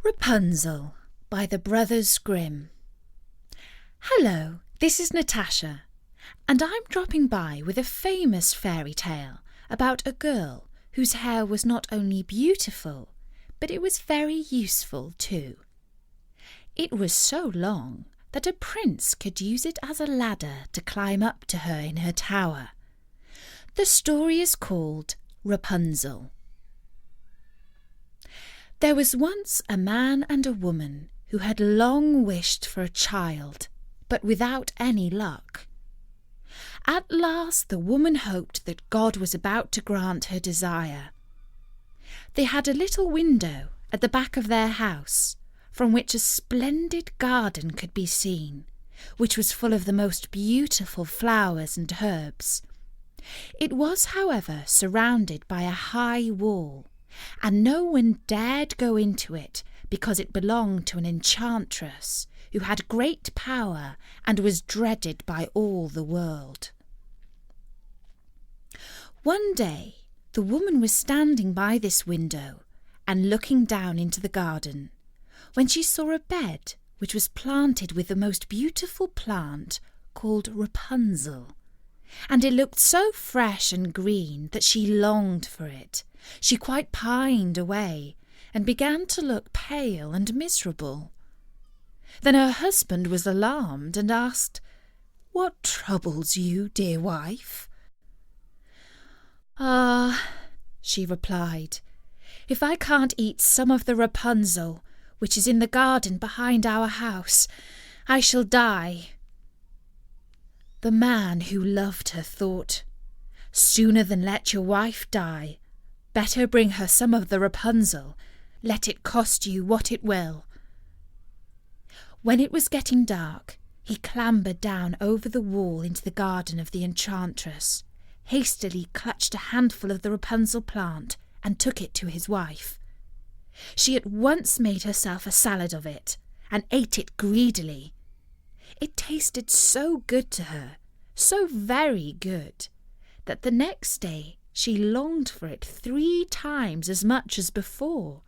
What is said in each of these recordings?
Rapunzel by the Brothers Grimm. Hello, this is Natasha, and I'm dropping by with a famous fairy tale about a girl whose hair was not only beautiful, but it was very useful too. It was so long that a prince could use it as a ladder to climb up to her in her tower. The story is called Rapunzel. There was once a man and a woman who had long wished for a child, but without any luck. At last the woman hoped that God was about to grant her desire. They had a little window at the back of their house, from which a splendid garden could be seen, which was full of the most beautiful flowers and herbs. It was, however, surrounded by a high wall, and no one dared go into it because it belonged to an enchantress who had great power and was dreaded by all the world. One day the woman was standing by this window and looking down into the garden when she saw a bed which was planted with the most beautiful plant called Rapunzel, and it looked so fresh and green that she longed for it. She quite pined away and began to look pale and miserable. Then her husband was alarmed and asked, "What troubles you, dear wife?" "Ah," she replied, "if I can't eat some of the Rapunzel, which is in the garden behind our house, I shall die." The man who loved her thought, "Sooner than let your wife die, better bring her some of the Rapunzel, let it cost you what it will." When it was getting dark, he clambered down over the wall into the garden of the enchantress, hastily clutched a handful of the Rapunzel plant and took it to his wife. She at once made herself a salad of it and ate it greedily. It tasted so good to her, so very good, that the next day she longed for it 3 times as much as before.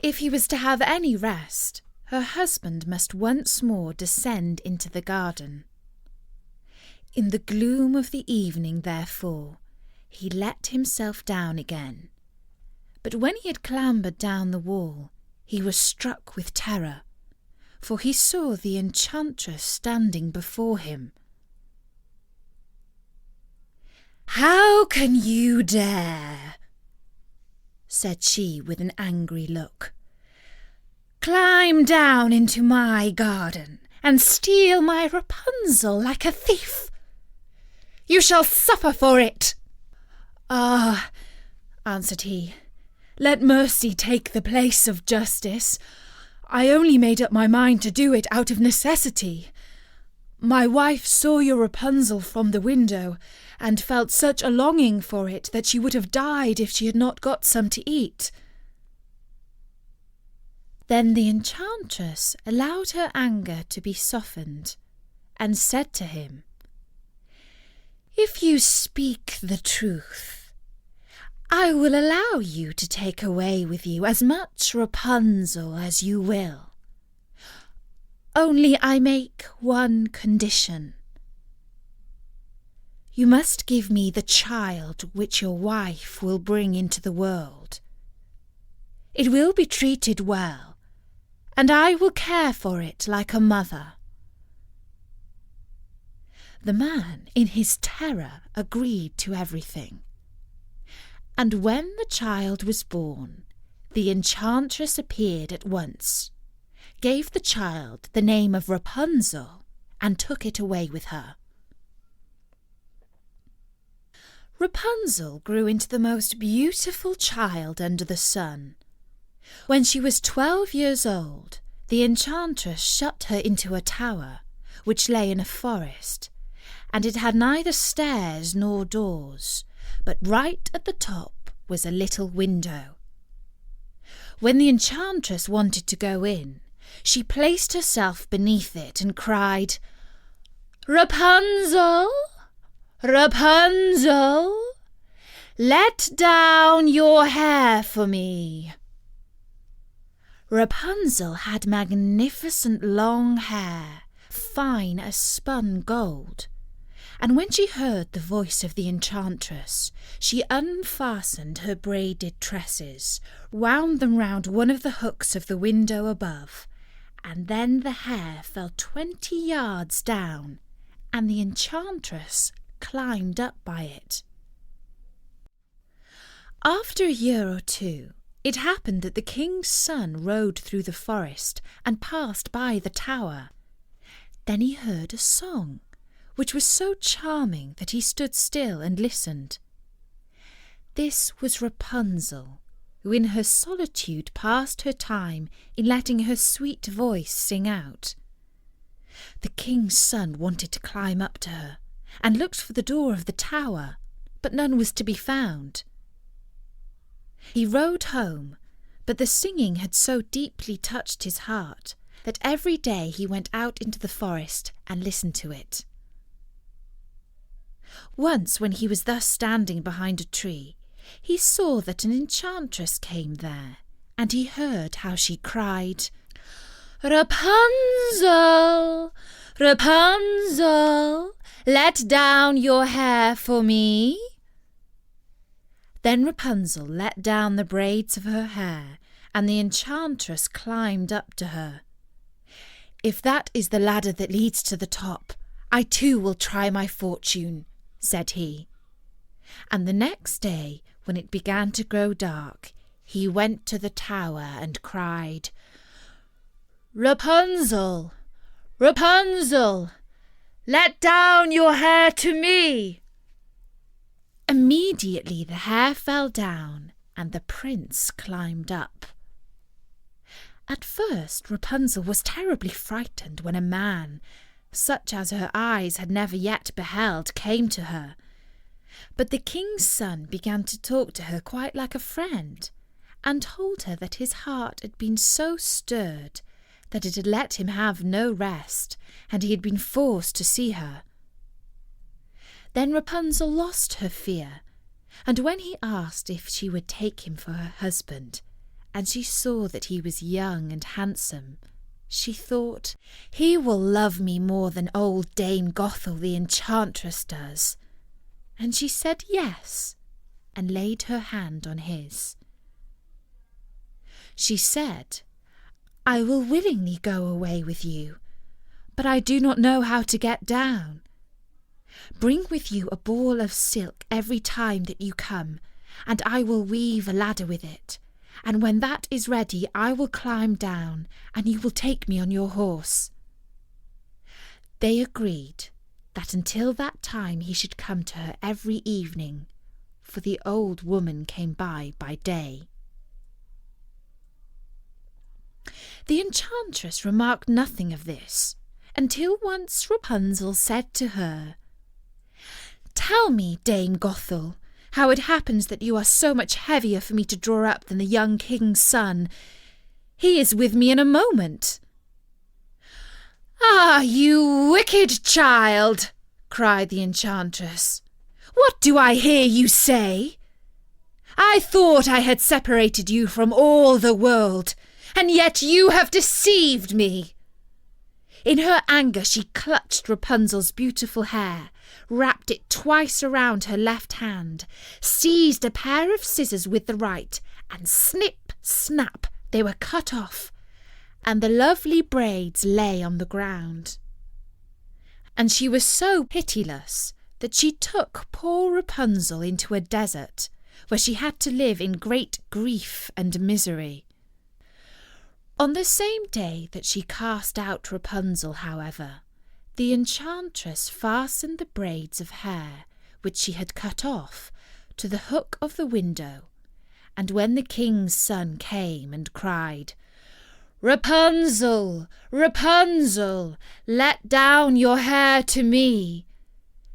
If he was to have any rest, her husband must once more descend into the garden. In the gloom of the evening, therefore, he let himself down again. But when he had clambered down the wall, he was struck with terror, for he saw the enchantress standing before him. "How can you dare," said she with an angry look, "climb down into my garden and steal my Rapunzel like a thief? You shall suffer for it." "Ah," answered he, "let mercy take the place of justice. I only made up my mind to do it out of necessity. My wife saw your Rapunzel from the window and felt such a longing for it that she would have died if she had not got some to eat." Then the enchantress allowed her anger to be softened and said to him, "If you speak the truth, I will allow you to take away with you as much Rapunzel as you will. Only I make one condition. You must give me the child which your wife will bring into the world. It will be treated well, and I will care for it like a mother." The man, in his terror, agreed to everything. And when the child was born, the enchantress appeared at once, gave the child the name of Rapunzel, and took it away with her. Rapunzel grew into the most beautiful child under the sun. When she was 12 years old, the enchantress shut her into a tower, which lay in a forest, and it had neither stairs nor doors, but right at the top was a little window. When the enchantress wanted to go in, she placed herself beneath it and cried, "Rapunzel, Rapunzel, let down your hair for me." Rapunzel had magnificent long hair, fine as spun gold, and when she heard the voice of the enchantress, she unfastened her braided tresses, wound them round one of the hooks of the window above, and then the hair fell 20 yards down, and the enchantress climbed up by it. After a year or two, it happened that the king's son rode through the forest and passed by the tower. Then he heard a song, which was so charming that he stood still and listened. This was Rapunzel, who in her solitude passed her time in letting her sweet voice sing out. The king's son wanted to climb up to her, and looked for the door of the tower, but none was to be found. He rode home, but the singing had so deeply touched his heart that every day he went out into the forest and listened to it. Once, when he was thus standing behind a tree, he saw that an enchantress came there, and he heard how she cried, "Rapunzel, Rapunzel, let down your hair for me." Then Rapunzel let down the braids of her hair, and the enchantress climbed up to her. "If that is the ladder that leads to the top, I too will try my fortune," said he. And the next day, when it began to grow dark, he went to the tower and cried, "Rapunzel, Rapunzel, let down your hair to me." Immediately the hair fell down, and the prince climbed up. At first Rapunzel was terribly frightened when a man, such as her eyes had never yet beheld, came to her. But the king's son began to talk to her quite like a friend, and told her that his heart had been so stirred that it had let him have no rest, and he had been forced to see her. Then Rapunzel lost her fear, and when he asked if she would take him for her husband, and she saw that he was young and handsome, she thought, "He will love me more than old Dame Gothel the enchantress does." And she said yes, and laid her hand on his. She said, "I will willingly go away with you, but I do not know how to get down. Bring with you a ball of silk every time that you come, and I will weave a ladder with it, and when that is ready I will climb down, and you will take me on your horse." They agreed that until that time he should come to her every evening, for the old woman came by day. The enchantress remarked nothing of this, until once Rapunzel said to her, "Tell me, Dame Gothel, how it happens that you are so much heavier for me to draw up than the young king's son. He is with me in a moment." "Ah, you wicked child!" cried the enchantress. "What do I hear you say? I thought I had separated you from all the world, and yet you have deceived me." In her anger she clutched Rapunzel's beautiful hair, wrapped it twice around her left hand, seized a pair of scissors with the right, and snip, snap, they were cut off, and the lovely braids lay on the ground. And she was so pitiless that she took poor Rapunzel into a desert, where she had to live in great grief and misery. On the same day that she cast out Rapunzel, however, the enchantress fastened the braids of hair, which she had cut off, to the hook of the window, and when the king's son came and cried, "Rapunzel, Rapunzel, let down your hair to me,"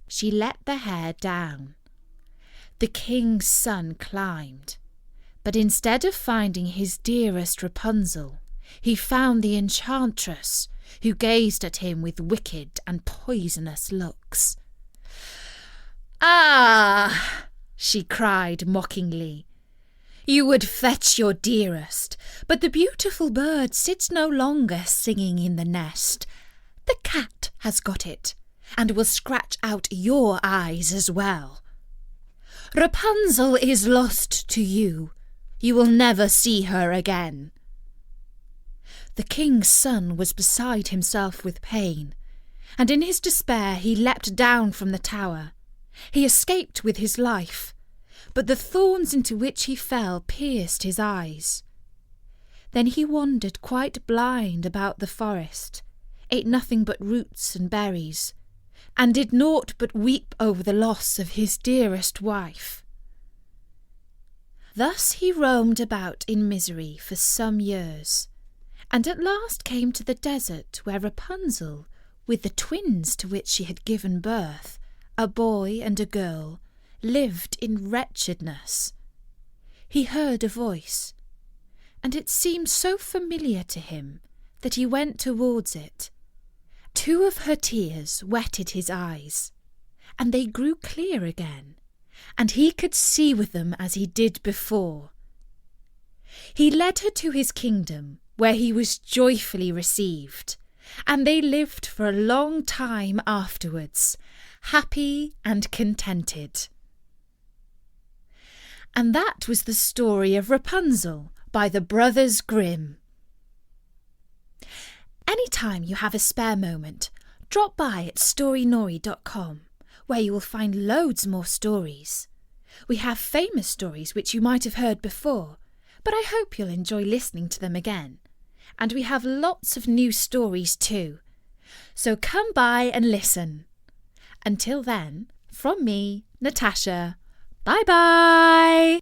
she let the hair down. The king's son climbed, but instead of finding his dearest Rapunzel, he found the enchantress, who gazed at him with wicked and poisonous looks. "Ah!" she cried mockingly, You would fetch your dearest, but the beautiful bird sits no longer singing in the nest. The cat has got it, and will scratch out your eyes as well. Rapunzel is lost to you. You will never see her again." The king's son was beside himself with pain, and in his despair he leapt down from the tower. He escaped with his life, but the thorns into which he fell pierced his eyes. Then he wandered quite blind about the forest, ate nothing but roots and berries, and did naught but weep over the loss of his dearest wife. Thus he roamed about in misery for some years, and at last came to the desert where Rapunzel, with the twins to which she had given birth, a boy and a girl, lived in wretchedness. He heard a voice, and it seemed so familiar to him that he went towards it. 2 of her tears wetted his eyes, and they grew clear again, and he could see with them as he did before. He led her to his kingdom, where he was joyfully received, and they lived for a long time afterwards, happy and contented. And that was the story of Rapunzel by the Brothers Grimm. Anytime you have a spare moment, drop by at storynori.com, where you will find loads more stories. We have famous stories which you might have heard before, but I hope you'll enjoy listening to them again. And we have lots of new stories too. So come by and listen. Until then, from me, Natasha, bye-bye!